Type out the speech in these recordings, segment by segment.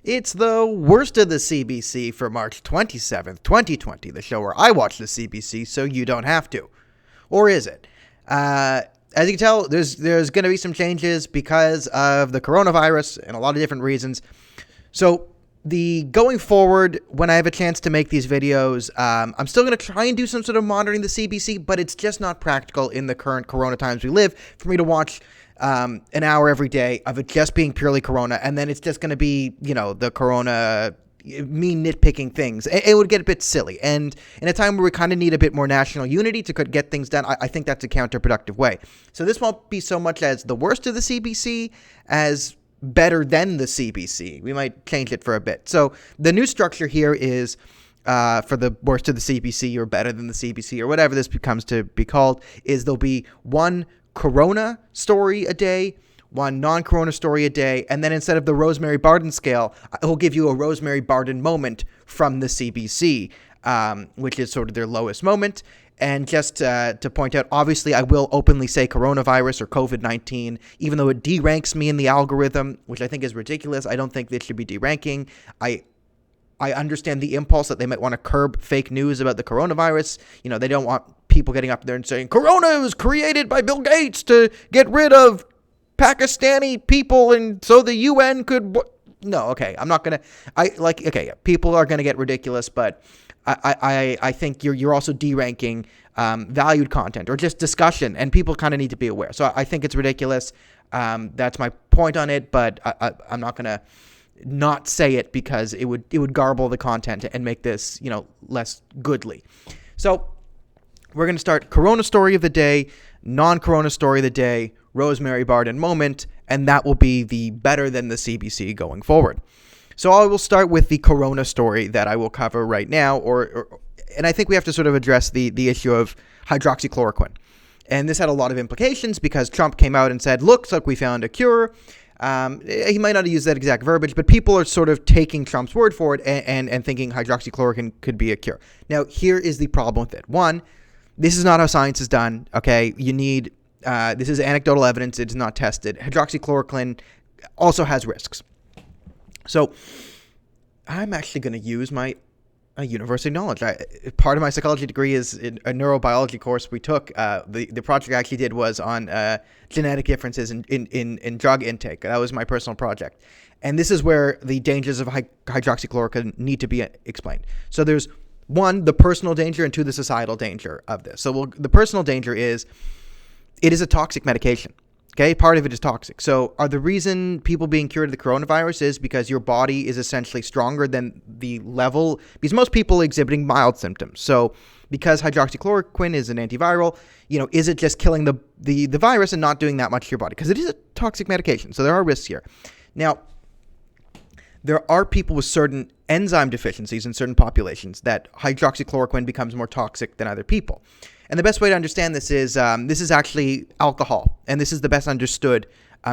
It's the worst of the CBC for March 27th, 2020, the show where I watch the CBC so you don't have to. Or is it? As you can tell, there's going to be some changes because of the coronavirus and a lot of different reasons. So going forward, when I have a chance to make these videos, I'm still going to try and do some sort of monitoring the CBC, but it's just not practical in the current corona times we live for me to watch an hour every day of it just being purely corona, and then it's just going to be, the corona, me nitpicking things. It would get a bit silly, and in a time where we kind of need a bit more national unity to get things done, I think that's a counterproductive way. So this won't be so much as the worst of the CBC as better than the CBC. We might change it for a bit. So the new structure here is for the worst of the CBC or better than the CBC or whatever this becomes to be called, is there'll be one corona story a day, one non-corona story a day, and then instead of the Rosemary Barton Scale, it will give you a Rosemary Barton moment from the CBC, which is sort of their lowest moment. And just to point out, obviously, I will openly say coronavirus or COVID-19, even though it deranks me in the algorithm, which I think is ridiculous. I don't think this should be deranking. I understand the impulse that they might want to curb fake news about the coronavirus. They don't want people getting up there and saying, Corona was created by Bill Gates to get rid of Pakistani people and so the UN could... No, okay, I'm not going to... people are going to get ridiculous, but I think you're also deranking valued content or just discussion, and people kind of need to be aware. So I think it's ridiculous. That's my point on it, but I'm not going to not say it because it would garble the content and make this, less goodly. So we're going to start Corona Story of the Day, non-Corona Story of the Day, Rosemary Barton Moment, and that will be the better than the CBC going forward. So I will start with the Corona story that I will cover right now, and I think we have to sort of address the issue of hydroxychloroquine. And this had a lot of implications because Trump came out and said, looks like we found a cure. He might not have used that exact verbiage, but people are sort of taking Trump's word for it and thinking hydroxychloroquine could be a cure. Now, here is the problem with it. One, this is not how science is done, okay? You need, this is anecdotal evidence. It is not tested. Hydroxychloroquine also has risks. So I'm actually going to use my university knowledge. Part of my psychology degree is in a neurobiology course we took. The project I actually did was on genetic differences in drug intake. That was my personal project. And this is where the dangers of hydroxychloroquine need to be explained. So there's one, the personal danger, and two, the societal danger of this. So the personal danger is it is a toxic medication. Okay, part of it is toxic. So the reason people being cured of the coronavirus is because your body is essentially stronger than the level, because most people are exhibiting mild symptoms. So because hydroxychloroquine is an antiviral, is it just killing the virus and not doing that much to your body? Because it is a toxic medication. So there are risks here. Now, there are people with certain enzyme deficiencies in certain populations that hydroxychloroquine becomes more toxic than other people. And the best way to understand this is actually alcohol. And this is the best understood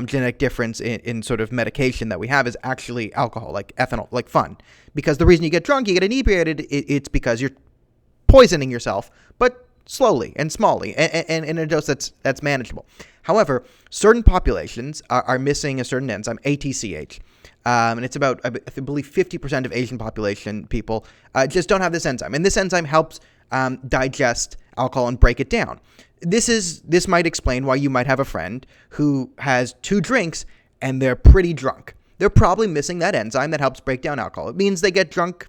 genetic difference in sort of medication that we have is actually alcohol, like ethanol, like fun. Because the reason you get drunk, you get inebriated, it's because you're poisoning yourself, but slowly and smallly, and in a dose that's manageable. However, certain populations are missing a certain enzyme, ATCH. And it's about, I believe, 50% of Asian population people just don't have this enzyme. And this enzyme helps digest alcohol and break it down. This might explain why you might have a friend who has 2 drinks and they're pretty drunk. They're probably missing that enzyme that helps break down alcohol. It means they get drunk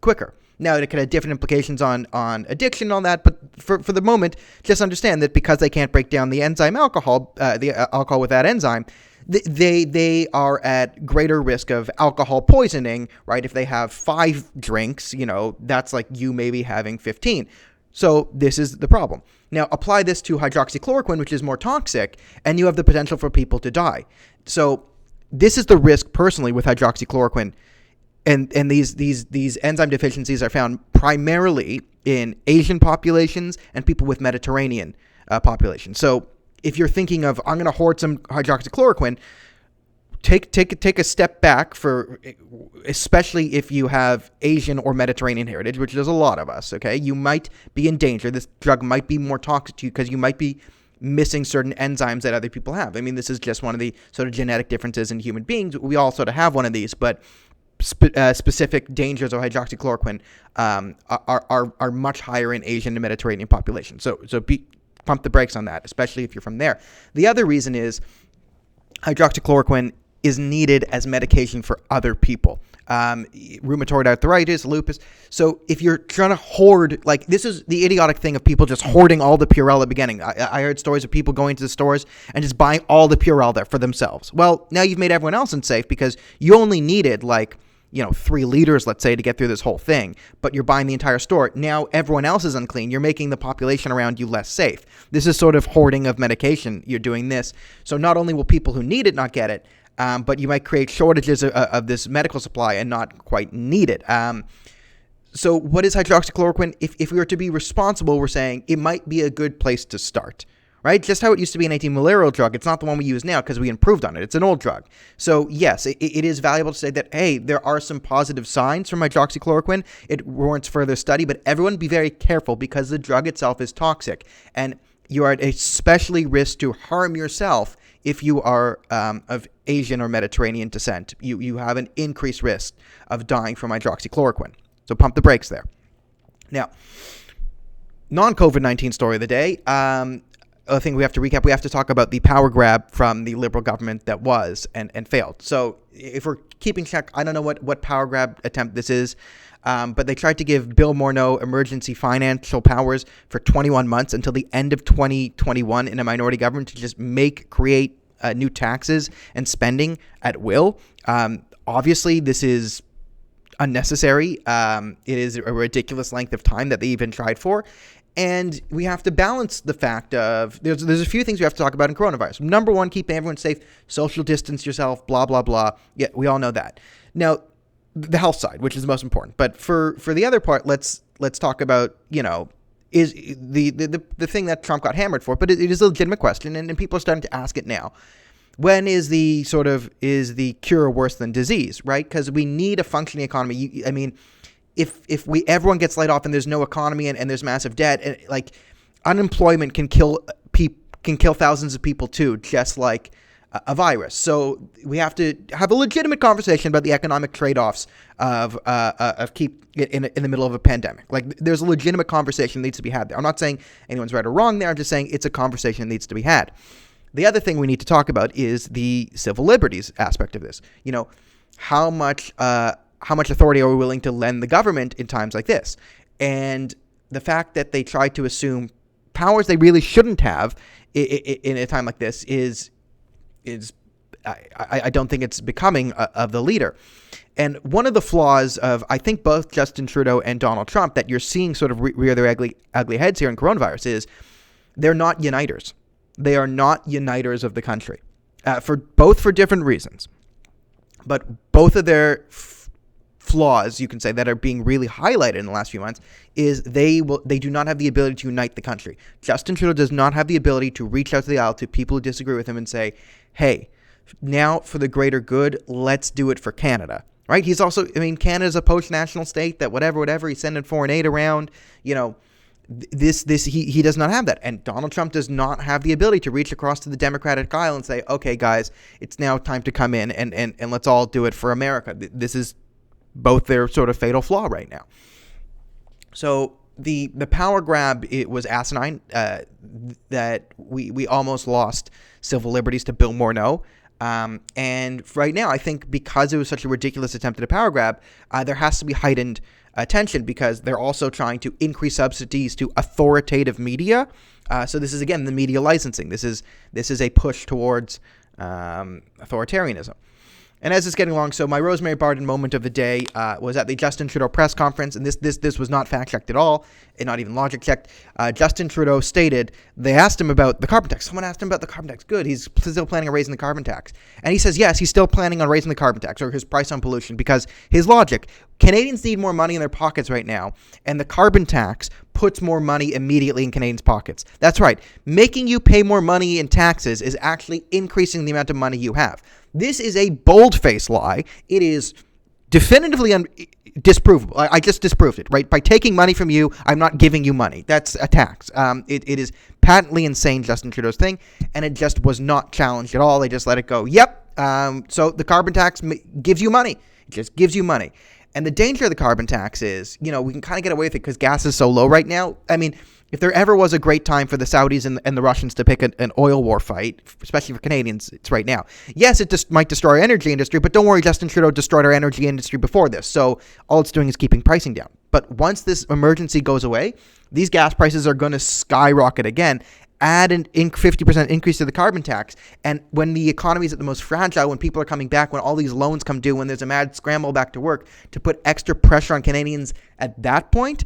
quicker. Now, it could have different implications on addiction and all that, but for the moment, just understand that because they can't break down the enzyme alcohol, the alcohol with that enzyme, they are at greater risk of alcohol poisoning, right? If they have 5 drinks, that's like you maybe having 15. So this is the problem. Now, apply this to hydroxychloroquine, which is more toxic, and you have the potential for people to die. So this is the risk personally with hydroxychloroquine. And these enzyme deficiencies are found primarily in Asian populations and people with Mediterranean populations. So if you're thinking of, I'm going to hoard some hydroxychloroquine, take a step back especially if you have Asian or Mediterranean heritage, which there's a lot of us, okay? You might be in danger. This drug might be more toxic to you because you might be missing certain enzymes that other people have. I mean, this is just one of the sort of genetic differences in human beings. We all sort of have one of these, but specific dangers of hydroxychloroquine are much higher in Asian and Mediterranean populations. So pump the brakes on that, especially if you're from there. The other reason is hydroxychloroquine is needed as medication for other people. Rheumatoid arthritis, lupus. So if you're trying to hoard, like, this is the idiotic thing of people just hoarding all the Purell at the beginning. I heard stories of people going to the stores and just buying all the Purell there for themselves. Well, now you've made everyone else unsafe because you only needed 3 liters, let's say, to get through this whole thing, but you're buying the entire store. Now everyone else is unclean. You're making the population around you less safe. This is sort of hoarding of medication. You're doing this. So not only will people who need it not get it, but you might create shortages of this medical supply and not quite need it. So what is hydroxychloroquine? If we were to be responsible, we're saying it might be a good place to start. Right? Just how it used to be an antimalarial drug, it's not the one we use now because we improved on it. It's an old drug. So yes, it is valuable to say that, hey, there are some positive signs from hydroxychloroquine. It warrants further study, but everyone be very careful because the drug itself is toxic. And you are at especially risk to harm yourself if you are of Asian or Mediterranean descent. You have an increased risk of dying from hydroxychloroquine. So pump the brakes there. Now, non-COVID-19 story of the day. I think we have to recap. We have to talk about the power grab from the Liberal government that was and failed. So if we're keeping track, I don't know what power grab attempt this is, but they tried to give Bill Morneau emergency financial powers for 21 months until the end of 2021 in a minority government to just create new taxes and spending at will. Obviously, this is unnecessary. It is a ridiculous length of time that they even tried for. And we have to balance the fact of there's a few things we have to talk about in coronavirus. Number one, keeping everyone safe, social distance yourself, blah, blah, blah. Yeah, we all know that. Now, the health side, which is the most important. But for the other part, let's talk about, is the thing that Trump got hammered for. But it is a legitimate question, and people are starting to ask it now. When is the cure worse than disease, right? Because we need a functioning economy. If everyone gets laid off and there's no economy and there's massive debt, and unemployment can kill thousands of people too, just like a virus. So we have to have a legitimate conversation about the economic trade-offs of keep it in the middle of a pandemic. There's a legitimate conversation that needs to be had there. I'm not saying anyone's right or wrong there. I'm just saying it's a conversation that needs to be had. The other thing we need to talk about is the civil liberties aspect of this. How much authority are we willing to lend the government in times like this? And the fact that they try to assume powers they really shouldn't have in a time like this is I don't think it's becoming of the leader. And one of the flaws of, I think, both Justin Trudeau and Donald Trump that you're seeing sort of rear their ugly heads here in coronavirus is they're not uniters. They are not uniters of the country, for different reasons. But both of their flaws, you can say, that are being really highlighted in the last few months is they do not have the ability to unite the country. Justin Trudeau does not have the ability to reach out to the aisle to people who disagree with him and say, hey, now for the greater good, let's do it for Canada. Right? He's also, Canada's a post-national state that whatever, he's sending foreign aid around, he does not have that. And Donald Trump does not have the ability to reach across to the Democratic aisle and say, okay, guys, it's now time to come in and let's all do it for America. This is both their sort of fatal flaw right now. So the power grab, it was asinine, that we almost lost civil liberties to Bill Morneau. And right now, I think because it was such a ridiculous attempt at a power grab, there has to be heightened attention because they're also trying to increase subsidies to authoritative media. So this is, again, the media licensing. This is a push towards authoritarianism. And as it's getting along, so my Rosemary Barton moment of the day was at the Justin Trudeau press conference, and this was not fact-checked at all, and not even logic-checked. Justin Trudeau stated, they asked him about the carbon tax. Someone asked him about the carbon tax. Good, he's still planning on raising the carbon tax. And he says, yes, he's still planning on raising the carbon tax, or his price on pollution, because his logic, Canadians need more money in their pockets right now, and the carbon tax puts more money immediately in Canadians' pockets. That's right. Making you pay more money in taxes is actually increasing the amount of money you have. This is a bold-faced lie. It is definitively disprovable. I just disproved it, right? By taking money from you, I'm not giving you money. That's a tax. It is patently insane, Justin Trudeau's thing, and it just was not challenged at all. They just let it go. Yep, So the carbon tax gives you money. It just gives you money. And the danger of the carbon tax is, we can kind of get away with it because gas is so low right now. I mean, if there ever was a great time for the Saudis and the Russians to pick an oil war fight, especially for Canadians, it's right now. Yes, it just might destroy our energy industry, but don't worry, Justin Trudeau destroyed our energy industry before this. So all it's doing is keeping pricing down. But once this emergency goes away, these gas prices are going to skyrocket again. Add an 50% increase to the carbon tax. And when the economy is at the most fragile, when people are coming back, when all these loans come due, when there's a mad scramble back to work, to put extra pressure on Canadians at that point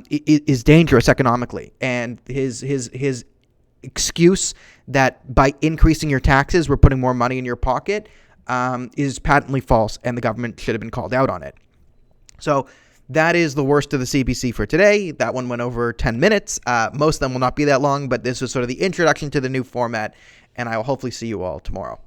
is dangerous economically. And his excuse that by increasing your taxes, we're putting more money in your pocket is patently false, and the government should have been called out on it. So that is the worst of the CBC for today. That one went over 10 minutes. Most of them will not be that long, but this was sort of the introduction to the new format, and I will hopefully see you all tomorrow.